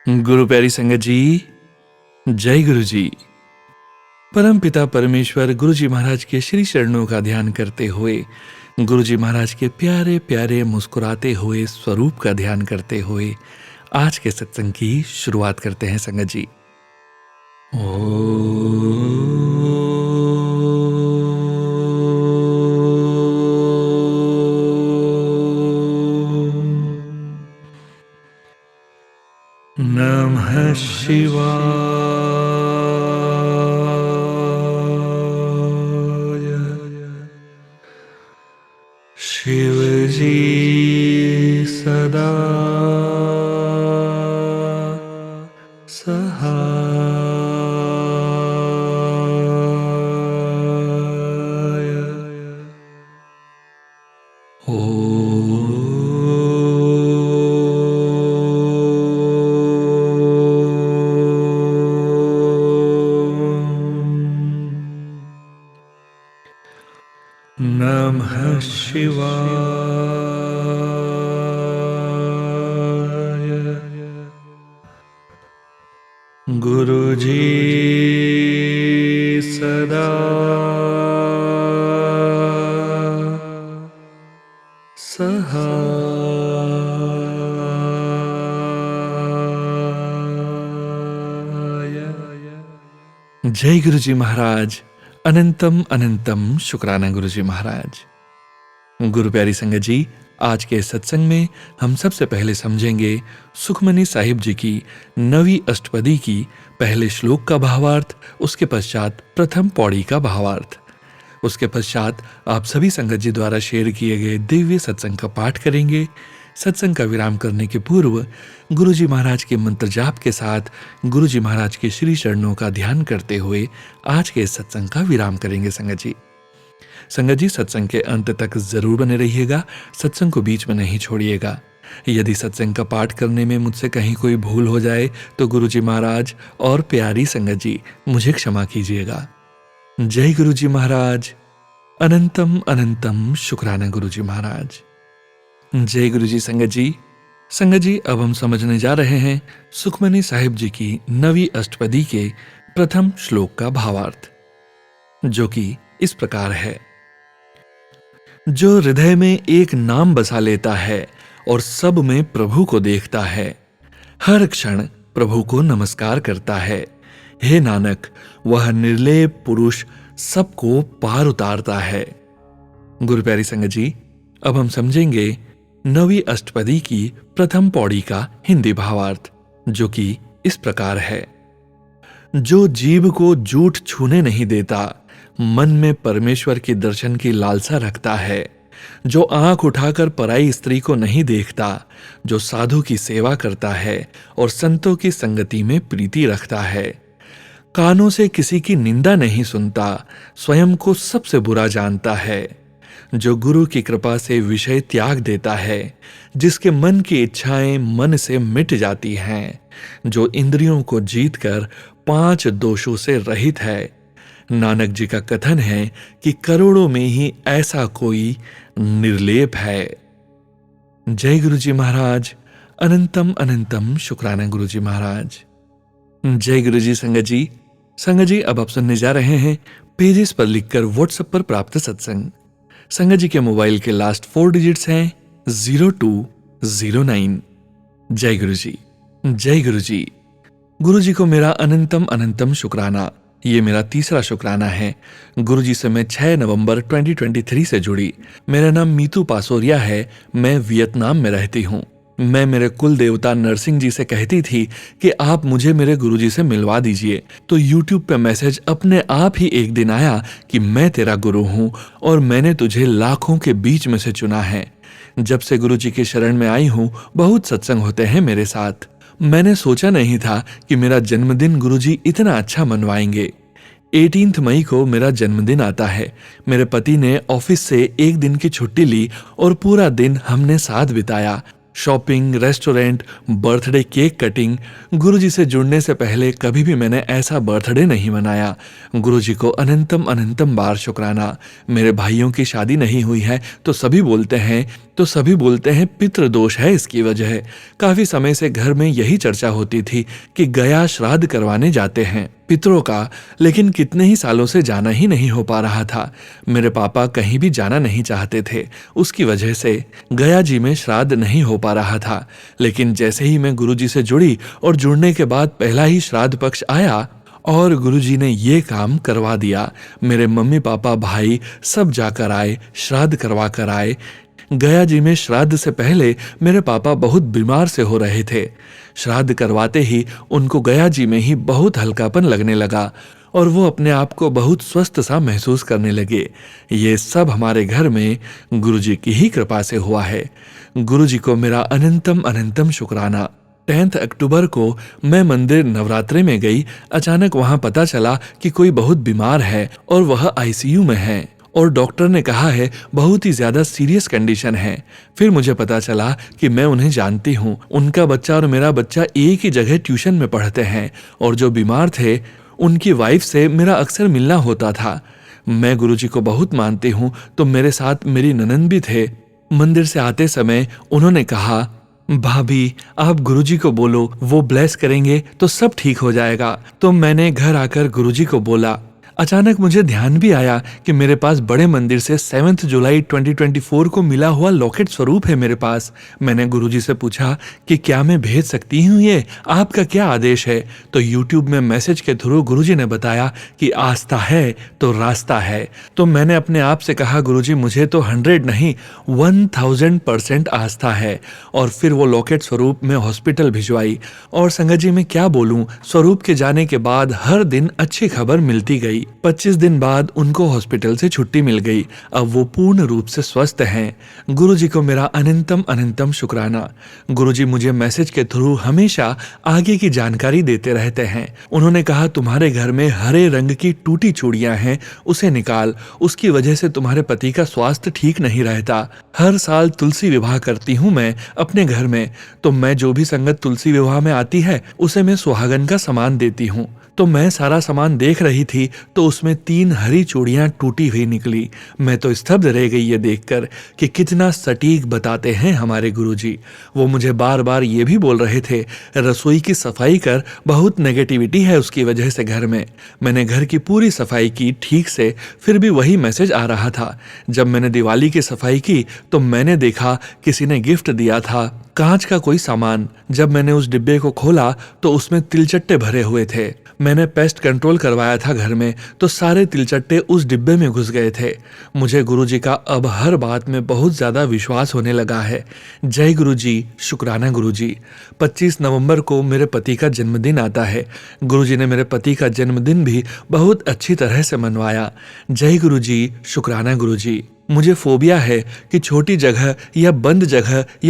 गुरु प्यारी संगत जी, जय गुरु जी। परम पिता परमेश्वर गुरु जी महाराज के श्री चरणों का ध्यान करते हुए, गुरु जी महाराज के प्यारे प्यारे मुस्कुराते हुए स्वरूप का ध्यान करते हुए आज के सत्संग की शुरुआत करते हैं संगत जी। नमः शिवाय। शिव जी सदा सहाय। नमः शिवाय। गुरु जी सदा सहाय। जय गुरु जी महाराज। अनंतम अनंतम शुक्राना गुरु जी महाराज। गुरु प्यारी संगत जी, आज के सत्संग में हम सबसे पहले समझेंगे सुखमनी साहिब जी की 9वीं अष्टपदी की पहले श्लोक का भावार्थ, उसके पश्चात प्रथम पौड़ी का भावार्थ। उसके पश्चात आप सभी संगत जी द्वारा शेयर किए गए दिव्य सत्संग का पाठ करेंगे। सत्संग का विराम करने के पूर्व गुरु जी महाराज के मंत्र जाप के साथ गुरु जी महाराज के श्री चरणों का ध्यान करते हुए आज के सत्संग का विराम करेंगे संगत जी। संगत जी, सत्संग के अंत तक जरूर बने रहिएगा, सत्संग को बीच में नहीं छोड़िएगा। यदि सत्संग का पाठ करने में मुझसे कहीं कोई भूल हो जाए तो गुरु जी महाराज और प्यारी संगत जी मुझे क्षमा कीजिएगा। जय गुरु जी महाराज। अनंतम अनंतम शुक्राना गुरु जी महाराज। जय गुरु जी संगत जी। संगत जी, अब हम समझने जा रहे हैं सुखमनी साहिब जी की 9वीं अष्टपदी के प्रथम श्लोक का भावार्थ, जो कि इस प्रकार है। जो हृदय में एक नाम बसा लेता है और सब में प्रभु को देखता है, हर क्षण प्रभु को नमस्कार करता है। हे नानक, वह निर्लेप पुरुष सबको पार उतारता है। गुरु प्यारी संगत जी, अब हम समझेंगे 9वीं अष्टपदी की प्रथम पौड़ी का हिंदी भावार्थ, जो कि इस प्रकार है। जो जीभ को झूठ छूने नहीं देता, मन में परमेश्वर के दर्शन की लालसा रखता है, जो आंख उठाकर पराई स्त्री को नहीं देखता, जो साधु की सेवा करता है और संतों की संगति में प्रीति रखता है, कानों से किसी की निंदा नहीं सुनता, स्वयं को सबसे बुरा जानता है, जो गुरु की कृपा से विषय त्याग देता है, जिसके मन की इच्छाएं मन से मिट जाती हैं, जो इंद्रियों को जीतकर 5 दोषों से रहित है। नानक जी का कथन है कि करोड़ों में ही ऐसा कोई निर्लेप है। जय गुरु जी महाराज। अनंतम अनंतम शुक्राना गुरु जी महाराज। जय गुरु जी संगत जी। संगत जी, अब आप सुनने जा रहे हैं पेजेस पर लिखकर व्हाट्सएप पर प्राप्त सत्संग। संगत जी के मोबाइल के लास्ट 4 डिजिट्स हैं 0209। जय गुरु जी। जय गुरु जी। गुरु जी को मेरा अनंतम अनंतम शुक्राना। ये मेरा तीसरा शुक्राना है। गुरु जी से मैं 6 नवंबर 2023 से जुड़ी। मेरा नाम मीतू पासोरिया है। मैं वियतनाम में रहती हूँ। मैं मेरे कुल देवता नरसिंह जी से कहती थी कि आप मुझे मेरे गुरुजी से मिलवा दीजिए, तो YouTube पे मैसेज अपने आप ही एक दिन आया कि मैं तेरा गुरु हूँ और मैंने तुझे लाखों के बीच में से चुना है। जब से गुरुजी की शरण में आई हूँ, बहुत सत्संग होते हैं मेरे साथ। मैंने सोचा नहीं था कि मेरा जन्मदिन गुरुजी इतना अच्छा मनवाएंगे। 18 मई को मेरा जन्मदिन आता है। मेरे पति ने ऑफिस से एक दिन की छुट्टी ली और पूरा दिन हमने साथ बिताया। Shopping, restaurant, birthday cake cutting. गुरुजी से जुड़ने से पहले कभी भी मैंने ऐसा बर्थडे नहीं मनाया। गुरुजी को अनंतम अनंतम बार शुक्राना। मेरे भाइयों की शादी नहीं हुई है तो सभी बोलते हैं पितृ दोष है इसकी वजह। काफी समय से घर में यही चर्चा होती थी कि गया श्राद्ध करवाने जाते हैं पितरों का, लेकिन कितने ही सालों से जाना ही नहीं हो पा रहा था। मेरे पापा कहीं भी जाना नहीं चाहते थे, उसकी वजह से गया जी में श्राद्ध नहीं हो पा रहा था। लेकिन जैसे ही मैं गुरुजी से जुड़ी और जुड़ने के बाद पहला ही श्राद्ध पक्ष आया और गुरुजी ने ये काम करवा दिया। मेरे मम्मी पापा भाई सब जाकर आए, श्राद्ध करवा कर आए। गया जी में श्राद्ध से पहले मेरे पापा बहुत बीमार से हो रहे थे। श्राद्ध करवाते ही उनको गया जी में ही बहुत हल्कापन लगने लगा और वो अपने आप को बहुत स्वस्थ सा महसूस करने लगे। ये सब हमारे घर में गुरुजी की ही कृपा से हुआ है। गुरुजी को मेरा अनंतम अनंतम शुक्राना। 10 अक्टूबर को मैं मंदिर नवरात्रे में गई। अचानक वहां पता चला कि कोई बहुत बीमार है और वह आईसीयू में है और डॉक्टर ने कहा है बहुत ही ज्यादा सीरियस कंडीशन है। फिर मुझे पता चला कि मैं उन्हें जानती हूँ। उनका बच्चा और मेरा बच्चा एक ही जगह ट्यूशन में पढ़ते हैं और जो बीमार थे उनकी वाइफ से मेरा अक्सर मिलना होता था। मैं गुरुजी को बहुत मानती हूँ तो मेरे साथ मेरी ननंद भी थे। मंदिर से आते समय उन्होंने कहा, भाभी आप गुरुजी को बोलो, वो ब्लेस करेंगे तो सब ठीक हो जाएगा। तो मैंने घर आकर गुरुजी को बोला। अचानक मुझे ध्यान भी आया कि मेरे पास बड़े मंदिर से 7 जुलाई 2024 को मिला हुआ लॉकेट स्वरूप है मेरे पास। मैंने गुरुजी से पूछा कि क्या मैं भेज सकती हूँ, ये आपका क्या आदेश है। तो यूट्यूब में मैसेज के थ्रू गुरुजी ने बताया कि आस्था है तो रास्ता है। तो मैंने अपने आप से कहा गुरुजी मुझे तो 100 नहीं 1000% आस्था है। और फिर वो लॉकेट स्वरूप में हॉस्पिटल भिजवाई। और संगत जी मैं क्या बोलूं, स्वरूप के जाने के बाद हर दिन अच्छी खबर मिलती गई। 25 दिन बाद उनको हॉस्पिटल से छुट्टी मिल गई। अब वो पूर्ण रूप से स्वस्थ हैं। गुरुजी को मेरा अनंतम अनंतम शुक्राना। गुरुजी मुझे मैसेज के थ्रू हमेशा आगे की जानकारी देते रहते हैं। उन्होंने कहा तुम्हारे घर में हरे रंग की टूटी चूड़ियां हैं, उसे निकाल, उसकी वजह से तुम्हारे पति का स्वास्थ्य ठीक नहीं रहता। हर साल तुलसी विवाह करती हूँ मैं अपने घर में, तो मैं जो भी संगत तुलसी विवाह में आती है उसे मैं सुहागन का सामान देती हूँ। तो मैं सारा सामान देख रही थी तो उसमें 3 हरी चूड़ियां टूटी हुई निकली। मैं तो स्तब्ध रह गई ये देखकर कि कितना सटीक बताते हैं हमारे गुरुजी। वो मुझे बार बार ये भी बोल रहे थे रसोई की सफाई कर, बहुत नेगेटिविटी है उसकी वजह से घर में। मैंने घर की पूरी सफाई की ठीक से, फिर भी वही मैसेज आ रहा था। जब मैंने दिवाली की सफाई की तो मैंने देखा किसी ने गिफ्ट दिया था कांच का कोई सामान। जब मैंने उस डिब्बे को खोला तो उसमें तिलचट्टे भरे हुए थे। मैंने पेस्ट कंट्रोल करवाया था घर में, तो सारे तिलचट्टे उस डिब्बे में घुस गए थे। मुझे गुरुजी का अब हर बात में बहुत ज्यादा विश्वास होने लगा है। जय गुरुजी, शुक्राना गुरुजी। 25 नवंबर को मेरे पति का जन्मदिन आता है। गुरुजी ने मेरे पति का जन्मदिन भी बहुत अच्छी तरह से मनवाया। जय गुरुजी, शुक्राना गुरुजी। मुझे फोबिया है कि छोटी जगह या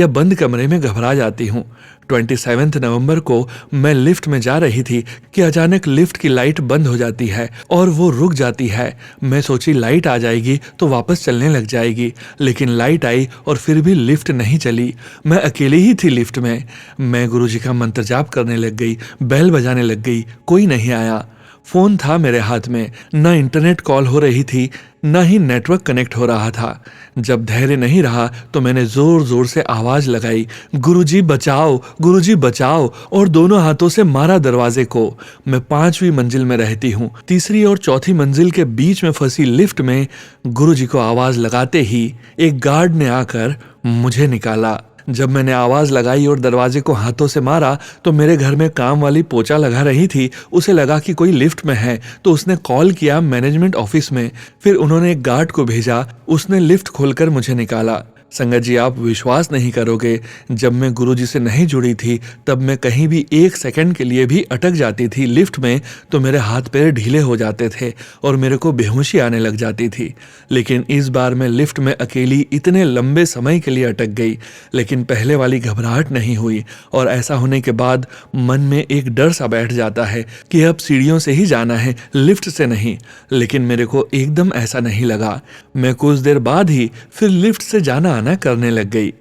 बंद कमरे में घबरा जाती हूँ। 27 नवंबर को मैं लिफ्ट में जा रही थी कि अचानक लिफ्ट की लाइट बंद हो जाती है और वो रुक जाती है। मैं सोची लाइट आ जाएगी तो वापस चलने लग जाएगी, लेकिन लाइट आई और फिर भी लिफ्ट नहीं चली। मैं अकेली ही थी लिफ्ट में। मैं गुरुजी का मंत्र जाप करने लग गई, बेल बजाने लग गई, कोई नहीं आया। फोन था मेरे हाथ में, ना इंटरनेट कॉल हो रही थी, ना ही नेटवर्क कनेक्ट हो रहा था। जब धैर्य नहीं रहा तो मैंने जोर जोर से आवाज लगाई, गुरुजी बचाओ, गुरुजी बचाओ, और दोनों हाथों से मारा दरवाजे को। मैं 5वीं मंजिल में रहती हूँ। तीसरी और चौथी मंजिल के बीच में फंसी लिफ्ट में गुरुजी को आवाज लगाते ही एक गार्ड ने आकर मुझे निकाला। जब मैंने आवाज लगाई और दरवाजे को हाथों से मारा तो मेरे घर में काम वाली पोछा लगा रही थी, उसे लगा कि कोई लिफ्ट में है, तो उसने कॉल किया मैनेजमेंट ऑफिस में। फिर उन्होंने एक गार्ड को भेजा, उसने लिफ्ट खोलकर मुझे निकाला। संगत जी आप विश्वास नहीं करोगे, जब मैं गुरुजी से नहीं जुड़ी थी तब मैं कहीं भी 1 सेकंड के लिए भी अटक जाती थी लिफ्ट में तो मेरे हाथ पैर ढीले हो जाते थे और मेरे को बेहोशी आने लग जाती थी। लेकिन इस बार मैं लिफ्ट में अकेली इतने लंबे समय के लिए अटक गई, लेकिन पहले वाली घबराहट नहीं हुई। और ऐसा होने के बाद मन में एक डर सा बैठ जाता है कि अब सीढ़ियों से ही जाना है, लिफ्ट से नहीं। लेकिन मेरे को एकदम ऐसा नहीं लगा। मैं कुछ देर बाद ही फिर लिफ्ट से जाना आना करने लग गई।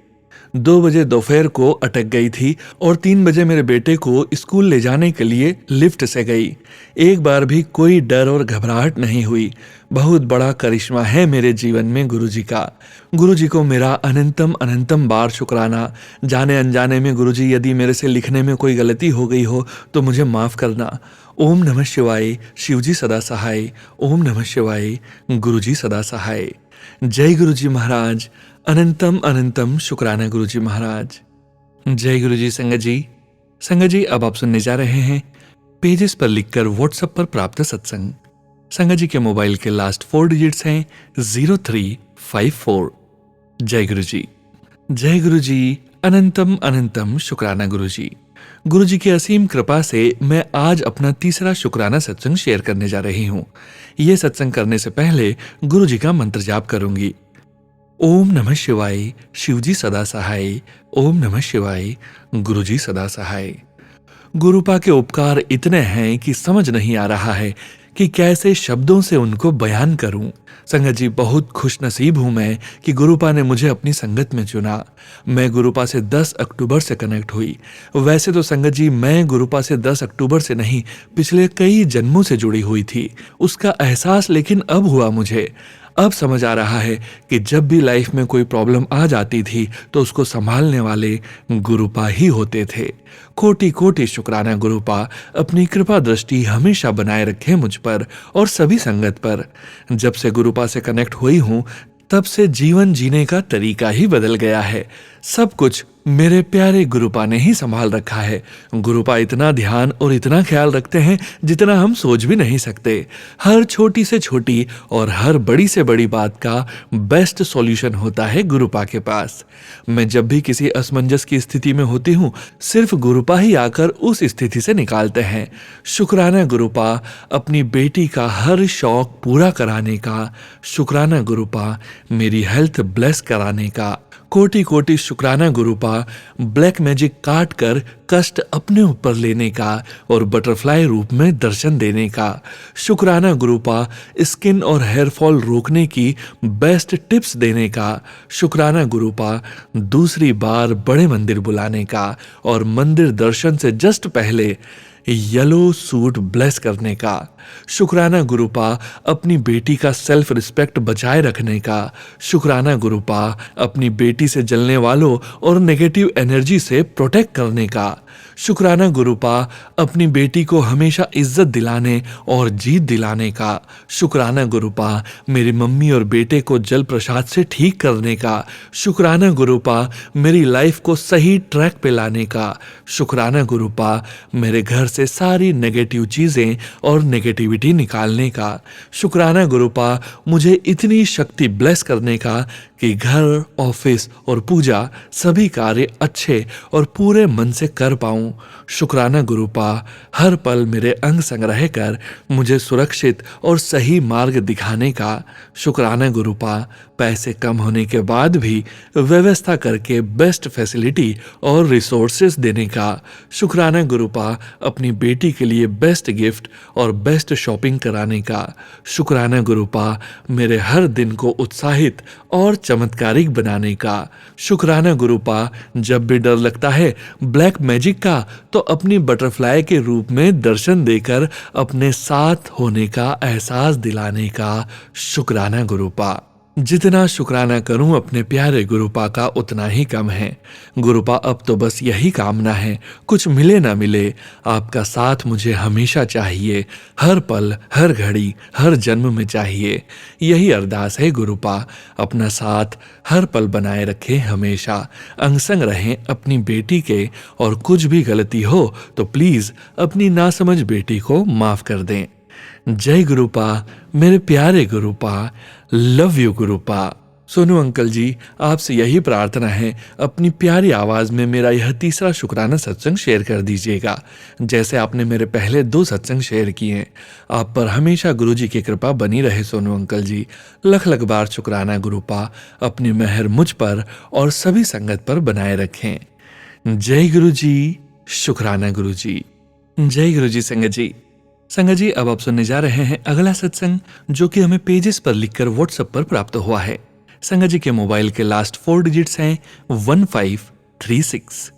2 बजे दोपहर को अटक गई थी और 3 बजे मेरे बेटे को स्कूल ले जाने के लिए लिफ्ट से गई। एक बार भी कोई डर और घबराहट नहीं हुई। बहुत बड़ा करिश्मा है मेरे जीवन में गुरुजी का। गुरुजी को मेरा अनंतम अनंतम बार शुक्राना। जाने अनजाने में गुरुजी, यदि मेरे से लिखने में कोई गलती हो गई हो तो मुझे माफ करना। ओम नमः शिवाय। शिवजी सदा सहाय। ओम नमः शिवाय। गुरुजी सदा सहाय। जय गुरुजी महाराज। अनंतम अनंतम शुक्राना गुरुजी महाराज। जय गुरुजी। संगत जी, संगत जी, अब आप सुनने जा रहे हैं पेजेस पर लिखकर व्हाट्सएप पर प्राप्त सत्संग। संगत जी के मोबाइल के लास्ट 4 डिजिट्स हैं 0354। जय गुरुजी। जय गुरुजी। अनंतम अनंतम शुक्राना गुरुजी। गुरुजी की असीम कृपा से मैं आज अपना तीसरा शुक्राना सत्संग शेयर करने जा रही हूं। यह सत्संग करने से पहले गुरुजी का मंत्र जाप करूंगी। ओम नमः शिवाय। शिवजी सदा सहाय। ओम नमः शिवाय। गुरुजी सदा सहाय। गुरुपा के उपकार इतने हैं कि समझ नहीं आ रहा है कि कैसे शब्दों से उनको बयान करूं। संगत जी, बहुत खुश नसीब हूं मैं कि गुरुपा ने मुझे अपनी संगत में चुना। मैं गुरुपा से 10 अक्टूबर से कनेक्ट हुई। वैसे तो संगत जी, मैं गुरुपा से 10 अक्टूबर से नहीं, पिछले कई जन्मों से जुड़ी हुई थी। उसका एहसास लेकिन अब हुआ मुझे। अब समझ आ रहा है कि जब भी लाइफ में कोई प्रॉब्लम आ जाती थी तो उसको संभालने वाले गुरुपा ही होते थे। कोटि कोटि शुक्राना गुरुपा। अपनी कृपा दृष्टि हमेशा बनाए रखे मुझ पर और सभी संगत पर। जब से गुरुपा से कनेक्ट हुई हूं तब से जीवन जीने का तरीका ही बदल गया है। सब कुछ मेरे प्यारे गुरुपा ने ही संभाल रखा है। गुरुपा इतना ध्यान और इतना ख्याल रखते हैं जितना हम सोच भी नहीं सकते। हर छोटी से छोटी और हर बड़ी से बड़ी बात का बेस्ट सॉल्यूशन होता है गुरुपा के पास। मैं जब भी किसी असमंजस की स्थिति में होती हूँ, सिर्फ गुरुपा ही आकर उस स्थिति से निकालते हैं। शुक्राना गुरुपा। अपनी बेटी का हर शौक पूरा कराने का। शुक्राना गुरुपा। मेरी हेल्थ ब्लेस कराने का। कोटि कोटि शुक्राना गुरुपा। ब्लैक मैजिक काट कर कष्ट अपने ऊपर लेने का और बटरफ्लाई रूप में दर्शन देने का। शुक्राना गुरुपा। स्किन और हेयर फॉल रोकने की बेस्ट टिप्स देने का। शुक्राना गुरुपा। दूसरी बार बड़े मंदिर बुलाने का और मंदिर दर्शन से जस्ट पहले येलो सूट ब्लेस करने का। शुक्राना गुरुपा। अपनी बेटी का सेल्फ रिस्पेक्ट बचाए रखने का। शुक्राना गुरुपा। अपनी बेटी से जलने वालों और नेगेटिव एनर्जी से प्रोटेक्ट करने का। शुक्राना गुरुपा। अपनी बेटी को हमेशा इज्जत दिलाने और जीत दिलाने का। शुक्राना गुरुपा। मेरी मम्मी और बेटे को जल प्रसाद से ठीक करने का। शुक्राना गुरुपा। मेरी लाइफ को सही ट्रैक पे लाने का। शुक्राना गुरुपा। मेरे घर से सारी नेगेटिव चीजें और नेगेटिविटी निकालने का। शुक्राना गुरुपा। मुझे इतनी शक्ति ब्लेस करने का कि घर, ऑफिस और पूजा सभी कार्य अच्छे और पूरे मन से कर पाऊं। शुक्राना गुरुपा। हर पल मेरे अंग संग रहकर मुझे सुरक्षित और सही मार्ग दिखाने का। शुक्राना गुरुपा। पैसे कम होने के बाद भी व्यवस्था करके बेस्ट फैसिलिटी और रिसोर्सेज देने का। शुक्राना गुरुपा। अपनी बेटी के लिए बेस्ट गिफ्ट और बेस्ट शॉपिंग कराने का। शुक्राना गुरुपा। मेरे हर दिन को उत्साहित और चमत्कारिक बनाने का। शुक्राना गुरुपा। जब भी डर लगता है ब्लैक मैजिक का, तो अपनी बटरफ्लाई के रूप में दर्शन देकर अपने साथ होने का एहसास दिलाने का। शुक्राना गुरुपा। जितना शुक्राना करूं अपने प्यारे गुरुपा का उतना ही कम है। गुरुपा, अब तो बस यही कामना है, कुछ मिले ना मिले, आपका साथ मुझे हमेशा चाहिए। हर पल, हर घड़ी, हर जन्म में चाहिए। यही अरदास है गुरुपा। अपना साथ हर पल बनाए रखें, हमेशा अंग संग रहें अपनी बेटी के, और कुछ भी गलती हो तो प्लीज अपनी नासमझ बेटी को माफ कर दें। जय गुरुपा। मेरे प्यारे गुरुपा। लव यू गुरुपा। सोनू अंकल जी, आपसे यही प्रार्थना है, अपनी प्यारी आवाज में मेरा यह तीसरा शुक्राना सत्संग शेयर कर दीजिएगा, जैसे आपने मेरे पहले 2 सत्संग शेयर किए। आप पर हमेशा गुरुजी की कृपा बनी रहे सोनू अंकल जी। लख लख बार शुक्राना गुरुपा। अपनी मेहर मुझ पर और सभी संगत पर बनाए रखें। जय गुरुजी। शुक्राना गुरुजी। जय गुरुजी। संगत जी, संगत जी, अब आप सुनने जा रहे हैं अगला सत्संग, जो कि हमें पेजेस पर लिखकर व्हाट्सएप पर प्राप्त हुआ है। संगत जी के मोबाइल के लास्ट 4 डिजिट्स हैं 1536।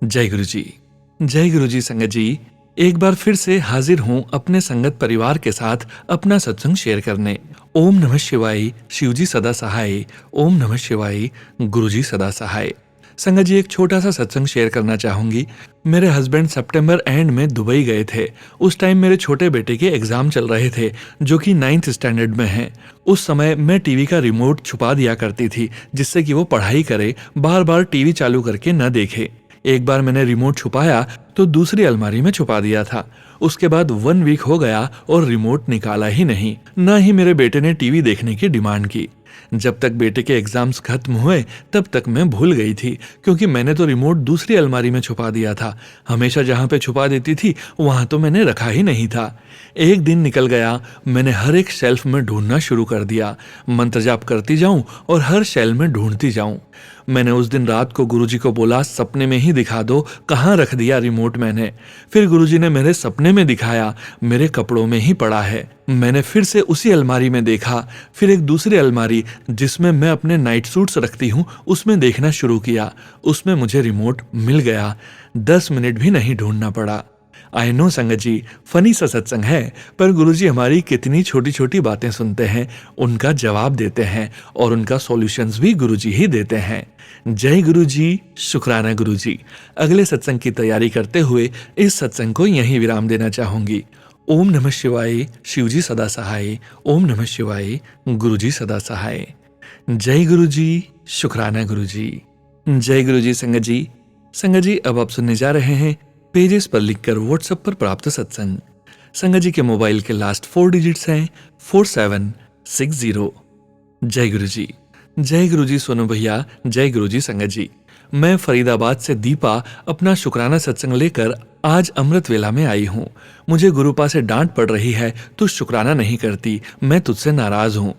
जय गुरु जी। जय गुरु जी। संगत जी, एक बार फिर से हाजिर हूं अपने संगत परिवार के साथ अपना सत्संग शेयर करने। ओम नमः शिवाय, शिवजी सदा सहाय। ओम नमः शिवाय, गुरुजी सदा सहाय। संगत जी, एक छोटा सा सत्संग शेयर करना चाहूंगी। मेरे हस्बैंड सितंबर एंड में दुबई गए थे। उस टाइम मेरे छोटे बेटे के एग्जाम चल रहे थे, जो कि 9th स्टैंडर्ड में हैं। उस समय मैं टीवी का रिमोट छुपा दिया करती थी, जिससे कि वो पढ़ाई करे, बार बार टीवी चालू करके न देखे। एक बार मैंने रिमोट छुपाया तो दूसरी अलमारी में छुपा दिया था। उसके बाद 1 वीक हो गया और रिमोट निकाला ही नहीं, न ही मेरे बेटे ने टीवी देखने की डिमांड की। जब तक बेटे के एग्जाम्स खत्म हुए तब तक मैं भूल गई थी, क्योंकि मैंने तो रिमोट दूसरी अलमारी में छुपा दिया था। हमेशा जहां पे छुपा देती थी वहां तो मैंने रखा ही नहीं था। एक दिन निकल गया, मैंने हर एक शेल्फ में ढूंढना शुरू कर दिया। मंत्र जाप करती जाऊं और हर शेल्फ में ढूंढती जाऊं। मैंने उस दिन रात को गुरुजी को बोला, सपने में ही दिखा दो कहाँ रख दिया रिमोट मैंने। फिर गुरुजी ने मेरे सपने में दिखाया, मेरे कपड़ों में ही पड़ा है। मैंने फिर से उसी अलमारी में देखा, फिर एक दूसरी अलमारी जिसमें मैं अपने नाइट सूट्स रखती हूँ उसमें देखना शुरू किया। उसमें मुझे रिमोट मिल गया। 10 मिनट भी नहीं ढूंढना पड़ा। आई नो संगत जी, फनी सा सत्संग है, पर गुरुजी हमारी कितनी छोटी छोटी बातें सुनते हैं, उनका जवाब देते हैं और उनका सॉल्यूशंस भी गुरुजी ही देते हैं। जय गुरुजी, शुक्राना गुरुजी। अगले सत्संग की तैयारी करते हुए इस सत्संग को यहीं विराम देना चाहूंगी। ओम नमः शिवाय, शिवजी सदा सहाय। ओम नमः शिवाय, गुरुजी सदा सहाय। जय गुरुजी, शुक्राना गुरुजी। जय गुरुजी। संगत जी, संगत जी, अब आप सुनने जा रहे हैं पेजेस पर लिखकर व्हाट्सएप पर प्राप्त सत्संग। संगत जी के मोबाइल के लास्ट 4 डिजिट्स हैं 4760। जय गुरु जी। जय गुरु जी सोनू भैया। जय गुरु जी। संगत जी, मैं फरीदाबाद से दीपा अपना शुक्राना सत्संग लेकर आज अमृत वेला में आई हूँ। मुझे गुरुपा से डांट पड़ रही है, तू शुक्राना नहीं करती, मैं तुझसे नाराज हूँ।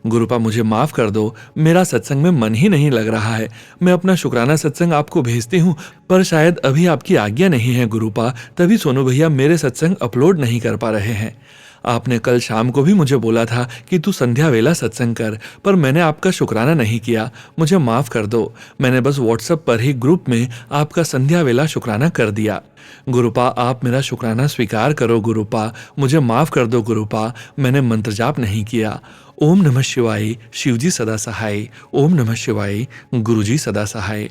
गुरुपा मुझे माफ कर दो, मेरा सत्संग में मन ही नहीं लग रहा है। मैं अपना शुक्राना सत्संग आपको भेजती हूँ, पर शायद अभी आपकी आज्ञा नहीं है गुरुपा, तभी सोनू भैया मेरे सत्संग अपलोड नहीं कर पा रहे हैं। आपने कल शाम को भी मुझे बोला था कि तू संध्या वेला सत्संग कर, पर मैंने आपका शुक्राना नहीं किया, मुझे माफ कर दो। मैंने बस व्हाट्सएप पर ही ग्रुप में आपका संध्या वेला शुक्राना कर दिया। गुरुपा, आप मेरा शुक्राना स्वीकार करो गुरुपा, मुझे माफ कर दो गुरुपा, मैंने मंत्र जाप नहीं किया। ओम नमः शिवाय, शिवजी सदा सहाय। ओम नमः शिवाय, गुरुजी सदा सहाय।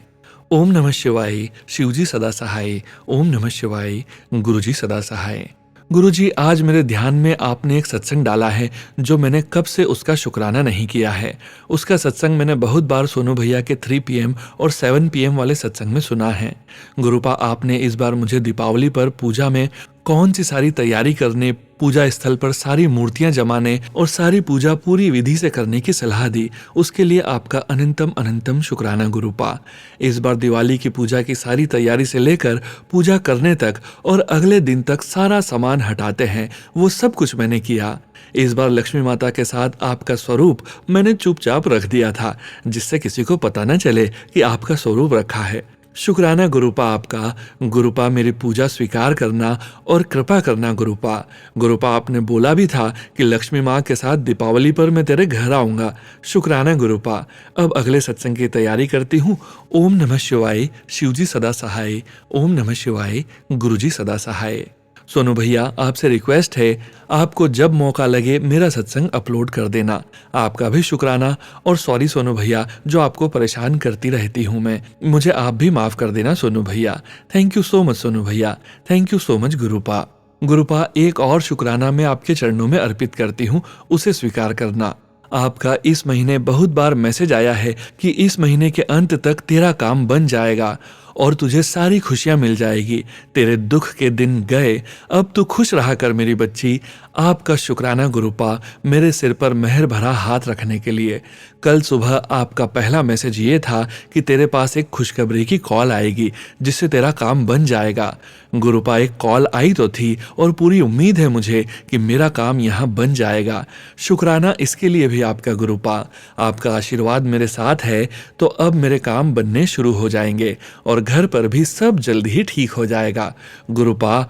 ओम नमः शिवाय, शिवजी सदा सहाय। ओम नमः शिवाय, गुरुजी सदा सहाय। गुरुजी, आज मेरे ध्यान में आपने एक सत्संग डाला है जो मैंने कब से उसका शुक्राना नहीं किया है। उसका सत्संग मैंने बहुत बार सोनू भैया के 3 PM और 7 PM वाले सत्संग में सुना है। गुरुपा, आपने इस बार मुझे दीपावली पर पूजा में कौन सी सारी तैयारी करने, पूजा स्थल पर सारी मूर्तियां जमाने और सारी पूजा पूरी विधि से करने की सलाह दी, उसके लिए आपका अनंतम अनंतम शुक्राना गुरुपा। इस बार दिवाली की पूजा की सारी तैयारी से लेकर पूजा करने तक और अगले दिन तक सारा सामान हटाते हैं, वो सब कुछ मैंने किया। इस बार लक्ष्मी माता के साथ आपका स्वरूप मैंने चुपचाप रख दिया था, जिससे किसी को पता न चले कि आपका स्वरूप रखा है। शुक्राना गुरुपा आपका। गुरुपा, मेरी पूजा स्वीकार करना और कृपा करना गुरुपा। गुरुपा, आपने बोला भी था कि लक्ष्मी माँ के साथ दीपावली पर मैं तेरे घर आऊंगा। शुक्राना गुरुपा। अब अगले सत्संग की तैयारी करती हूँ। ओम नमः शिवाय, शिवजी सदा सहाय। ओम नमः शिवाय, गुरुजी सदा सहाय। सोनू भैया, आपसे रिक्वेस्ट है, आपको जब मौका लगे मेरा सत्संग अपलोड कर देना। आपका भी शुक्राना और सॉरी सोनू भैया, जो आपको परेशान करती रहती हूँ मैं, मुझे आप भी माफ कर देना सोनू भैया। Thank you so much Sonu भैया। Thank you so much गुरुपा। गुरुपा, एक और शुक्राना मैं आपके चरणों में अर्पित करती हूँ, उसे स्वीकार करना। आपका इस महीने बहुत बार मैसेज आया है कि इस महीने के अंत तक तेरा काम बन जाएगा और तुझे सारी खुशियां मिल जाएगी। तेरे दुख के दिन गए, अब तू खुश रहा कर मेरी बच्ची। आपका शुक्राना गुरुपा, मेरे सिर पर मेहर भरा हाथ रखने के लिए। कल सुबह आपका पहला मैसेज ये था कि तेरे पास एक खुशखबरी की कॉल आएगी जिससे तेरा काम बन जाएगा। गुरुपा, एक कॉल आई तो थी और पूरी उम्मीद है मुझे कि मेरा काम यहाँ बन जाएगा। शुक्राना इसके लिए भी आपका गुरुपा। आपका आशीर्वाद मेरे साथ है तो अब मेरे काम बनने शुरू हो जाएंगे और घर पर भी सब जल्द ही ठीक हो जाएगा। गुरुपा,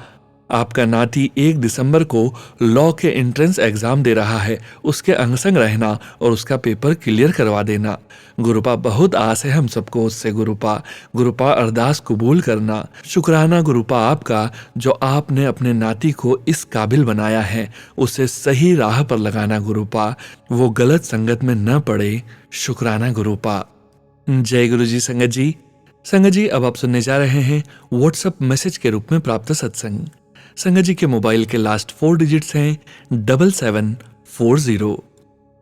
आपका नाती 1 दिसंबर को लॉ के एंट्रेंस एग्जाम दे रहा है, उसके अंग संग रहना और उसका पेपर क्लियर करवा देना। गुरुपा बहुत आस है हम सबको उससे। गुरुपा अरदास कबूल करना। शुक्राना गुरुपा आपका, जो आपने अपने नाती को इस काबिल बनाया है, उसे सही राह पर लगाना गुरुपा, वो गलत संगत में न पड़े। शुक्राना गुरुपा। जय गुरु जी। संगत जी अब आप सुनने जा रहे हैं व्हाट्सएप मैसेज के रूप में प्राप्त सत्संग। संगत जी के मोबाइल के लास्ट 4 डिजिट्स हैं 7740।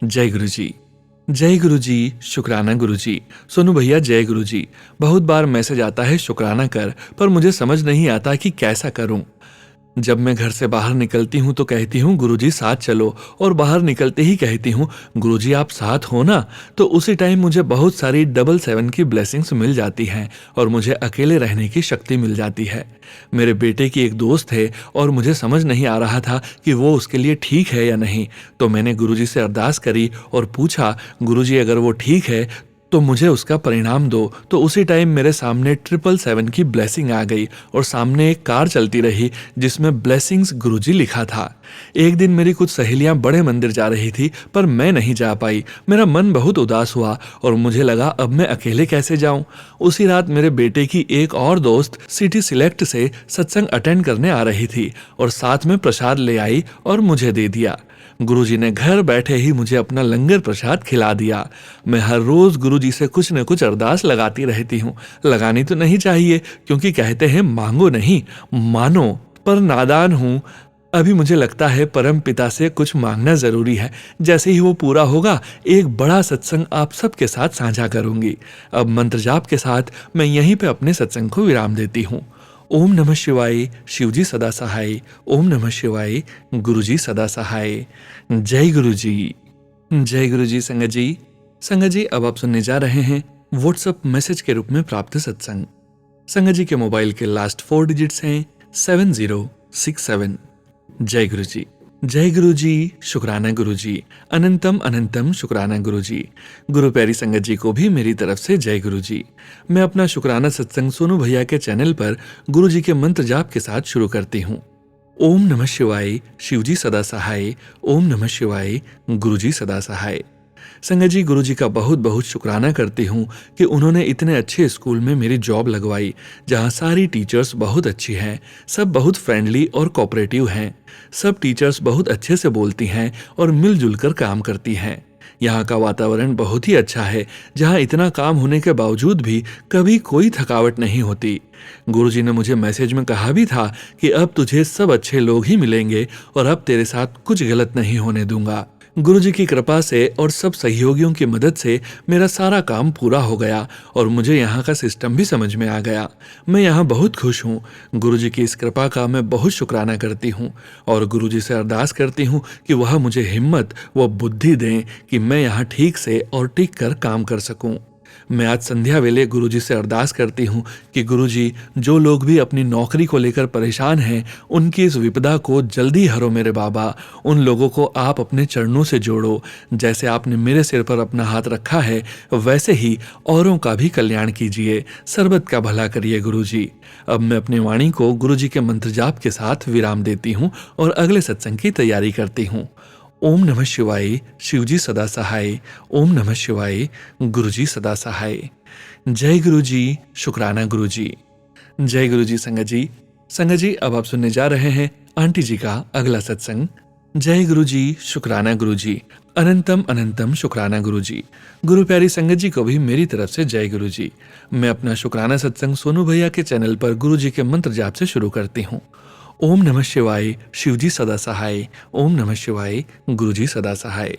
जय गुरु जी। जय गुरु जी। शुक्राना गुरु जी। सोनू भैया जय गुरु जी। बहुत बार मैसेज आता है शुक्राना कर, पर मुझे समझ नहीं आता कि कैसा करूं। जब मैं घर से बाहर निकलती हूँ तो कहती हूँ गुरुजी साथ चलो, और बाहर निकलते ही कहती हूँ गुरुजी आप साथ हो ना, तो उसी टाइम मुझे बहुत सारी 77 की ब्लेसिंग्स मिल जाती हैं और मुझे अकेले रहने की शक्ति मिल जाती है। मेरे बेटे की एक दोस्त है और मुझे समझ नहीं आ रहा था कि वो उसके लिए ठीक है या नहीं, तो मैंने गुरुजी से अरदास करी और पूछा गुरुजी अगर वो ठीक है तो मुझे उसका परिणाम दो। तो उसी टाइम मेरे सामने 777 की ब्लेसिंग आ गई और सामने एक कार चलती रही जिसमें ब्लेसिंग्स गुरुजी लिखा था। एक दिन मेरी कुछ सहेलियां बड़े मंदिर जा रही थी, पर मैं नहीं जा पाई। मेरा मन बहुत उदास हुआ और मुझे लगा अब मैं अकेले कैसे जाऊं। उसी रात मेरे बेटे की एक और दोस्त सिटी सिलेक्ट से सत्संग अटेंड करने आ रही थी और साथ में प्रसाद ले आई और मुझे दे दिया। गुरुजी ने घर बैठे ही मुझे अपना लंगर प्रसाद खिला दिया। मैं हर रोज गुरुजी से कुछ न कुछ अरदास लगाती रहती हूँ। लगानी तो नहीं चाहिए, क्योंकि कहते हैं मांगो नहीं मानो, पर नादान हूँ। अभी मुझे लगता है परम पिता से कुछ मांगना जरूरी है। जैसे ही वो पूरा होगा एक बड़ा सत्संग आप सबके साथ साझा करूंगी। अब मंत्र जाप के साथ मैं यहीं पे अपने सत्संग को विराम देती हूँ। ओम नमः शिवाय। शिवजी सदा सहाय। ओम नमः शिवाय। गुरुजी सदा सहाय। जय गुरु जी। जय गुरु जी। संगत जी अब आप सुनने जा रहे हैं व्हाट्सएप मैसेज के रूप में प्राप्त सत्संग। संगत जी के मोबाइल के लास्ट 4 डिजिट्स हैं 7067। जय गुरु जी। जय गुरु जी। शुक्राना गुरु जी। अनंतम अनंतम शुक्राना गुरु जी। गुरु प्यारी संगत जी को भी मेरी तरफ से जय गुरु जी। मैं अपना शुक्राना सत्संग सोनू भैया के चैनल पर गुरु जी के मंत्र जाप के साथ शुरू करती हूँ। ओम नमः शिवाय। शिवजी सदा सहाय। ओम नमः शिवाय। गुरुजी सदा सहाय। संगत जी गुरुजी का बहुत बहुत शुक्राना करती हूँ कि उन्होंने इतने अच्छे स्कूल में मेरी जॉब लगवाई, जहाँ सारी टीचर्स बहुत अच्छी हैं, सब बहुत फ्रेंडली और कोऑपरेटिव हैं। सब टीचर्स बहुत अच्छे से बोलती हैं और मिलजुल कर काम करती हैं। यहाँ का वातावरण बहुत ही अच्छा है, जहाँ इतना काम होने के बावजूद भी कभी कोई थकावट नहीं होती। गुरुजी ने मुझे मैसेज में कहा भी था कि अब तुझे सब अच्छे लोग ही मिलेंगे और अब तेरे साथ कुछ गलत नहीं होने दूंगा। गुरुजी की कृपा से और सब सहयोगियों की मदद से मेरा सारा काम पूरा हो गया और मुझे यहाँ का सिस्टम भी समझ में आ गया। मैं यहाँ बहुत खुश हूँ। गुरुजी की इस कृपा का मैं बहुत शुक्राना करती हूँ और गुरुजी से अरदास करती हूँ कि वह मुझे हिम्मत व बुद्धि दें कि मैं यहाँ ठीक से और टिक कर काम कर सकूँ। मैं आज संध्या वेले गुरुजी से अरदास करती हूँ कि गुरुजी, जो लोग भी अपनी नौकरी को लेकर परेशान हैं, उनकी इस विपदा को जल्दी हरो मेरे बाबा। उन लोगों को आप अपने चरणों से जोड़ो। जैसे आपने मेरे सिर पर अपना हाथ रखा है, वैसे ही औरों का भी कल्याण कीजिए, सर्बत का भला करिए गुरुजी। अब मैं अपनी वाणी को गुरुजी के मंत्र जाप के साथ विराम देती हूँ और अगले सत्संग की तैयारी करती हूँ। ओम नमः शिवाय। शिवजी सदा सहाय। ओम नमः शिवाय। गुरुजी सदा सहाय। जय गुरु जी। शुक्राना गुरु जी। जय गुरु जी। संगत जी अब आप सुनने जा रहे हैं आंटी जी का अगला सत्संग। जय गुरु जी। शुक्राना गुरु जी। अनंतम अनंतम शुक्राना गुरु जी। गुरु प्यारी संगत जी को भी मेरी तरफ से जय गुरु जी। मैं अपना शुक्राना सत्संग सोनू भैया के चैनल पर गुरु जी के मंत्र जाप से शुरू करती हूँ। ओम नमः शिवाय। शिवजी सदा सहाय। ओम नमः शिवाय। गुरुजी सदा सहाय।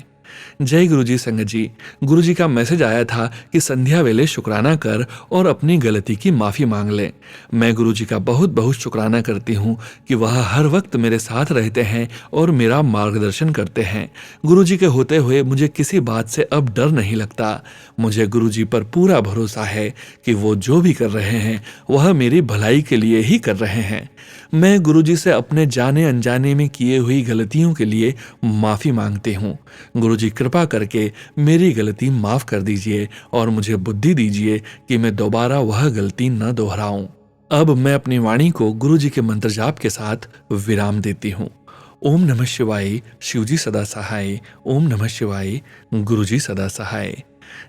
जय गुरुजी। संगत जी गुरुजी का मैसेज आया था कि संध्या वेले शुक्राना कर और अपनी गलती की माफी मांग ले। मैं गुरुजी का बहुत बहुत शुक्राना करती हूँ कि वह हर वक्त मेरे साथ रहते हैं और मेरा मार्गदर्शन करते हैं। गुरुजी के होते हुए मुझे किसी बात से अब डर नहीं लगता। मुझे गुरुजी पर पूरा भरोसा है कि वो जो भी कर रहे हैं वह मेरी भलाई के लिए ही कर रहे हैं। मैं गुरुजी से अपने जाने अनजाने में किए हुई गलतियों के लिए माफी मांगती हूँ। गुरुजी कृपा करके मेरी गलती माफ कर दीजिए और मुझे बुद्धि दीजिए कि मैं दोबारा वह गलती न दोहराऊं। अब मैं अपनी वाणी को गुरु जी के मंत्र जाप के साथ विराम देती हूँ। ओम नमः शिवाय, शिवजी सदा सहाय। ओम नमः शिवाय, गुरु जी सदा सहाय।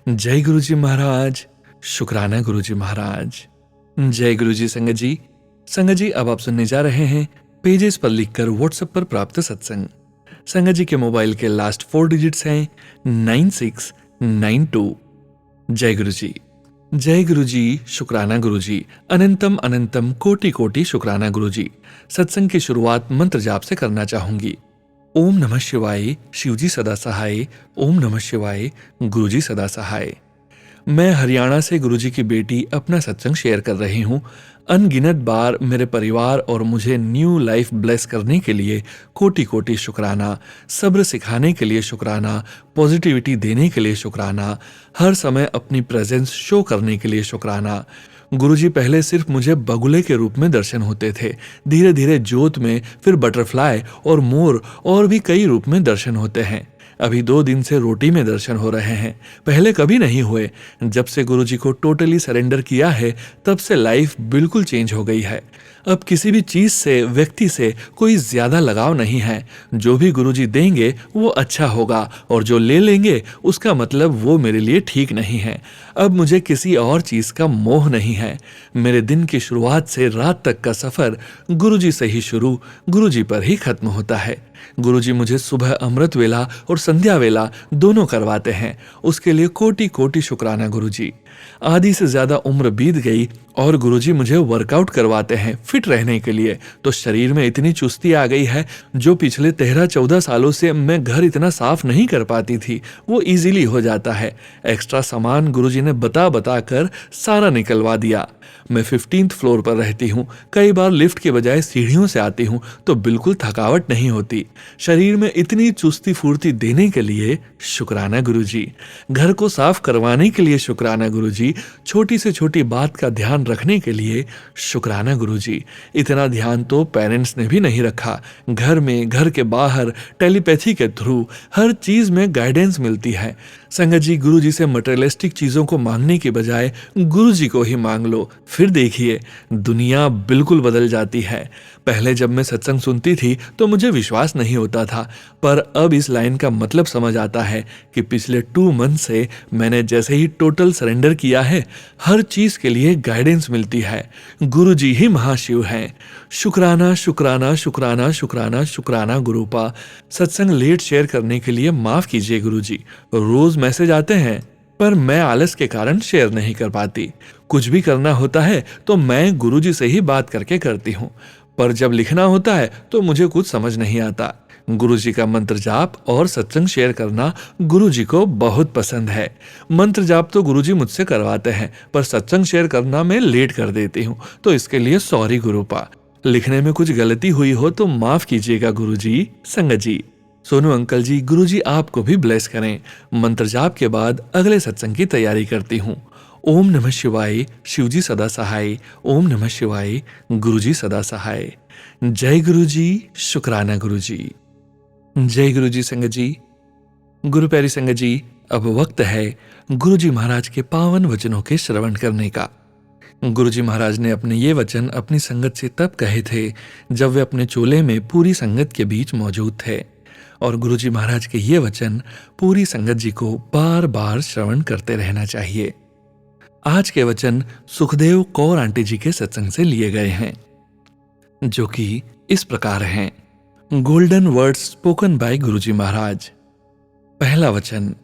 जय गुरु जी महाराज, शुक्राना गुरु जी महाराज। जय गुरु जी संगत जी। संगत जी, अब आप सुनने जा रहे हैं पेजेस पर लिखकर व्हाट्सएप पर प्राप्त सत्संग। संगत जी के मोबाइल के लास्ट 4 डिजिट्स हैं 9692। जय गुरु जी। जय गुरु जी, शुक्राना गुरु जी, अनंतम अनंतम कोटि कोटि शुक्राना गुरु जी। सत्संग की शुरुआत मंत्र जाप से करना चाहूंगी। ओम नमः शिवाय, शिवजी सदा सहाय। ओम नमः शिवाय, गुरुजी सदा सहाय। मैं हरियाणा से गुरुजी की बेटी अपना सत्संग शेयर कर रही हूँ। अनगिनत बार मेरे परिवार और मुझे न्यू लाइफ ब्लेस करने के लिए कोटि कोटि शुक्राना, सब्र सिखाने के लिए शुक्राना, पॉजिटिविटी देने के लिए शुक्राना, हर समय अपनी प्रेजेंस शो करने के लिए शुक्राना। गुरुजी पहले सिर्फ मुझे बगुले के रूप में दर्शन होते थे, धीरे धीरे ज्योत में, फिर बटरफ्लाई और मोर और भी कई रूप में दर्शन होते हैं। अभी 2 दिन से रोटी में दर्शन हो रहे हैं, पहले कभी नहीं हुए। जब से गुरुजी को टोटली सरेंडर किया है तब से लाइफ बिल्कुल चेंज हो गई है। अब किसी भी चीज से, व्यक्ति से कोई ज्यादा लगाव नहीं है। जो भी गुरुजी देंगे वो अच्छा होगा और जो ले लेंगे उसका मतलब वो मेरे लिए ठीक नहीं है। अब मुझे किसी और चीज का मोह नहीं है। मेरे दिन की शुरुआत से रात तक का सफर गुरुजी से ही शुरू, गुरुजी पर ही खत्म होता है। गुरुजी मुझे सुबह अमृत वेला और संध्या वेला दोनों करवाते हैं, उसके लिए कोटि कोटि शुक्राना गुरुजी। आधी से ज्यादा उम्र बीत गई और गुरुजी मुझे वर्कआउट करवाते हैं फिट रहने के लिए, तो शरीर में इतनी चुस्ती आ गई है जो पिछले 13-14 सालों से मैं घर इतना साफ नहीं कर पाती थी, वो इजीली हो जाता है। एक्स्ट्रा सामान गुरुजी ने बता बता कर सारा निकलवा दिया। मैं 15th फ्लोर पर रहती हूँ, कई बार लिफ्ट के बजाय सीढ़ियों से आती हूँ तो बिल्कुल थकावट नहीं होती। शरीर में इतनी चुस्ती फुर्ती देने के लिए शुक्राना गुरुजी। घर को साफ करवाने के लिए शुक्राना गुरुजी। छोटी से छोटी बात का ध्यान रखने के लिए शुक्राना गुरुजी। इतना ध्यान तो पेरेंट्स ने भी नहीं रखा। घर में, घर के बाहर, टेलीपैथी के थ्रू हर चीज में गाइडेंस मिलती है। संगत जी, गुरुजी से मटेरियलिस्टिक चीजों को मांगने के बजाय गुरुजी को ही मांग लो, फिर देखिए दुनिया बिल्कुल बदल जाती है। पहले जब मैं सत्संग सुनती थी तो मुझे विश्वास नहीं होता था, पर अब इस लाइन का मतलब समझ आता है कि पिछले 2 मंथ से मैंने जैसे ही टोटल सरेंडर किया है, हर चीज के लिए गाइडेंस मिलती है। गुरुजी ही महाशिव हैं। शुक्राना शुक्राना शुक्राना शुक्राना शुक्राना गुरुपा। सत्संग लेट शेयर करने के लिए माफ कीजिए गुरुजी। रोज मैसेज आते हैं पर मैं आलस के कारण शेयर नहीं कर पाती। कुछ भी करना होता है तो मैं गुरुजी से ही बात करके करती हूँ, पर जब लिखना होता है तो मुझे कुछ समझ नहीं आता। गुरुजी का मंत्र जाप और सत्संग शेयर करना गुरुजी को बहुत पसंद है। मंत्र जाप तो गुरुजी मुझसे करवाते हैं, पर सत्संग शेयर करना मैं लेट कर देती हूँ, तो इसके लिए सॉरी गुरुपा। लिखने में कुछ गलती हुई हो तो माफ कीजिएगा गुरुजी। संगत जी, सोनू अंकल जी, गुरुजी आपको भी ब्लेस करें। मंत्र जाप के बाद अगले सत्संग की तैयारी करती हूँ। ओम नमः शिवाय, शिवजी सदा सहाय। ओम नमः शिवाय, गुरुजी सदा सहाय। जय गुरुजी, शुक्राना गुरुजी। जय गुरुजी संगत जी। गुरु प्यारी संगत जी, अब वक्त है गुरुजी महाराज के पावन वचनों के श्रवण करने का। गुरुजी महाराज ने अपने ये वचन अपनी संगत से तब कहे थे जब वे अपने चोले में पूरी संगत के बीच मौजूद थे, और गुरुजी महाराज के ये वचन पूरी संगत जी को बार बार श्रवण करते रहना चाहिए। आज के वचन सुखदेव कौर आंटी जी के सत्संग से लिए गए हैं, जो कि इस प्रकार हैं। गोल्डन वर्ड्स स्पोकन बाय गुरुजी महाराज। पहला वचन,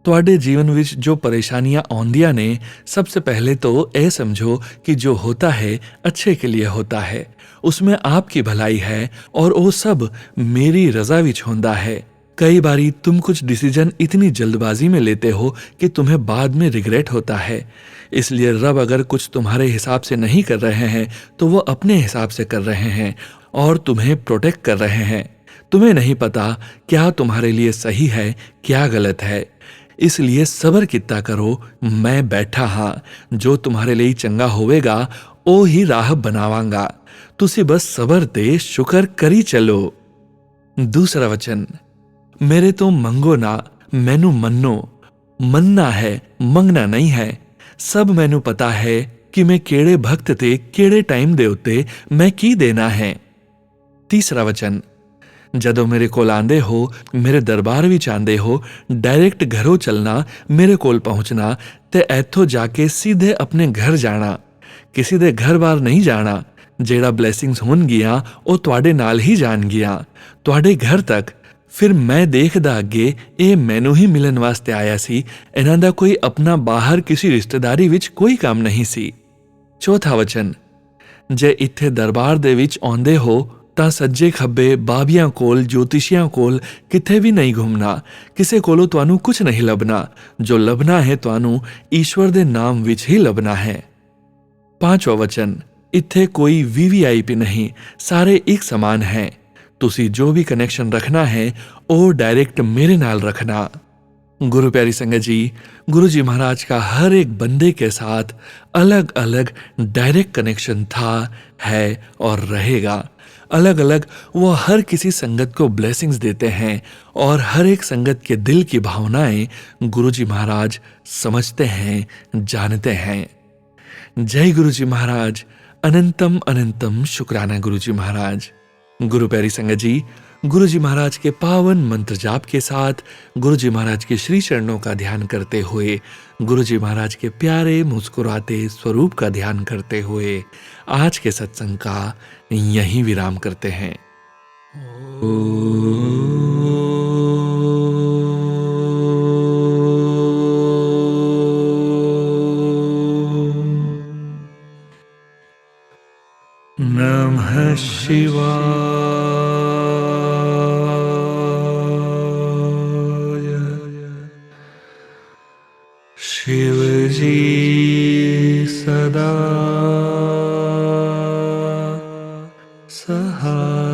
ਤੁਹਾਡੇ जीवन विच जो परेशानियां आउंदियां ने, सबसे पहले तो यह समझो कि जो होता है अच्छे के लिए होता है, उसमें आपकी भलाई है और वो सब मेरी रजा विच होंदा है। कई बारी तुम कुछ डिसीजन इतनी जल्दबाजी में लेते हो कि तुम्हें बाद में रिग्रेट होता है। इसलिए रब अगर कुछ तुम्हारे हिसाब से नहीं कर रहे हैं तो वो अपने हिसाब से कर रहे हैं और तुम्हें प्रोटेक्ट कर रहे हैं। तुम्हें नहीं पता क्या तुम्हारे लिए सही है, क्या गलत है। इसलिए सबर कितना करो, मैं बैठा हाँ, जो तुम्हारे लिए चंगा होवेगा ओ ही राह बनावांगा। तुसी बस सबर ते शुक्र करी चलो। दूसरा वचन, मेरे तो मंगो ना, मैनू मन्नो। मनना है, मंगना नहीं है। सब मैनू पता है, ਕਿ ਮੈਂ ਕਿਹੜੇ ਭਗਤ ਤੇ ਕਿਹੜੇ ਟਾਈਮ ਦੇ ਉੱਤੇ ਮੈਂ ਕੀ ਦੇਣਾ ਹੈ। ਤੀਸਰਾ ਵਚਨ, ਜਦੋਂ ਮੇਰੇ ਕੋਲ ਆਂਦੇ ਹੋ, ਮੇਰੇ ਦਰਬਾਰ ਵਿੱਚ ਆਂਦੇ ਹੋ, ਡਾਇਰੈਕਟ ਘਰੋਂ ਚੱਲਣਾ, ਮੇਰੇ ਕੋਲ ਪਹੁੰਚਣਾ ਤੇ ਇੱਥੋਂ ਜਾ ਕੇ ਸਿੱਧੇ ਆਪਣੇ ਘਰ ਜਾਣਾ, ਕਿਸੇ ਦੇ ਘਰ ਬਾਹਰ ਨਹੀਂ ਜਾਣਾ। ਜਿਹੜਾ ਬਲੇਸਿੰਗਸ ਹੋਣਗੀਆਂ ਉਹ ਤੁਹਾਡੇ ਨਾਲ ਹੀ ਜਾਣਗੀਆਂ, ਤੁਹਾਡੇ ਘਰ ਤੱਕ। ਫਿਰ ਮੈਂ ਦੇਖਦਾ ਅੱਗੇ ਇਹ ਮੈਨੂੰ ਹੀ ਮਿਲਣ ਵਾਸਤੇ ਆਇਆ ਸੀ, ਇਹਨਾਂ ਦਾ ਕੋਈ ਆਪਣਾ ਬਾਹਰ ਕਿਸੇ ਰਿਸ਼ਤੇਦਾਰੀ ਵਿੱਚ ਕੋਈ ਕੰਮ ਨਹੀਂ ਸੀ। ਚੌਥਾ ਵਚਨ, ਜੇ ਇੱਥੇ ਦਰਬਾਰ ਦੇ ਵਿੱਚ ਆਉਂਦੇ ਹੋ ਤਾਂ ਸੱਜੇ ਖੱਬੇ ਬਾਬਿਆਂ ਕੋਲ, ਜੋਤਿਸ਼ੀਆਂ ਕੋਲ ਕਿਤੇ ਵੀ ਨਹੀਂ ਘੁੰਮਣਾ, ਕਿਸੇ ਕੋਲੋਂ ਤੁਹਾਨੂੰ ਕੁਝ ਨਹੀਂ ਲੱਭਣਾ। ਜੋ ਲੱਭਣਾ ਹੈ ਤੁਹਾਨੂੰ ਈਸ਼ਵਰ ਦੇ ਨਾਮ ਵਿੱਚ ਹੀ ਲੱਭਣਾ ਹੈ। ਪਾਂਚਵਾਂ ਵਚਨ, ਇੱਥੇ ਕੋਈ VVIP ਨਹੀਂ, ਸਾਰੇ ਇੱਕ ਸਮਾਨ ਹੈ। ਤੁਸੀਂ ਜੋ ਵੀ ਕਨੈਕਸ਼ਨ ਰੱਖਣਾ ਹੈ ਉਹ डायरेक्ट मेरे नाल रखना। गुरु प्यारी संगत जी, गुरु जी महाराज का हर एक बंदे के साथ अलग अलग डायरेक्ट कनेक्शन था, है और रहेगा। अलग अलग वो हर किसी संगत को ब्लेसिंग्स देते हैं और हर एक संगत के दिल की भावनाएं गुरु जी महाराज समझते हैं, जानते हैं। जय गुरु जी महाराज, अनंतम अनंतम शुक्राना गुरु जी महाराज। गुरु प्यारी संगत जी, गुरु जी महाराज के पावन मंत्र जाप के साथ गुरु जी महाराज के श्री चरणों का ध्यान करते हुए, गुरु जी महाराज के प्यारे मुस्कुराते स्वरूप का ध्यान करते हुए आज के सत्संग का यहीं विराम करते हैं। नमः शिवाय। शिव जी सदा सहाय।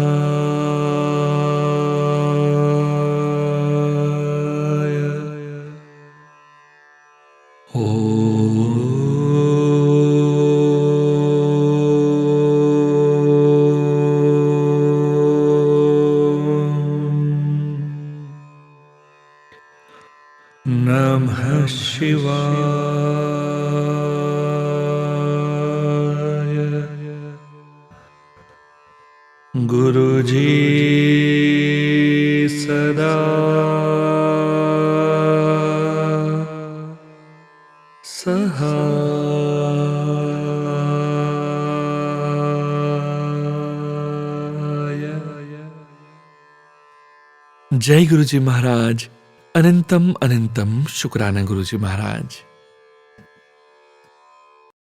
नमः शिवाय। गुरु जी सदा सहाय। जय गुरु जी महाराज, अनंतम अनंतम शुक्राना गुरु जी महाराज।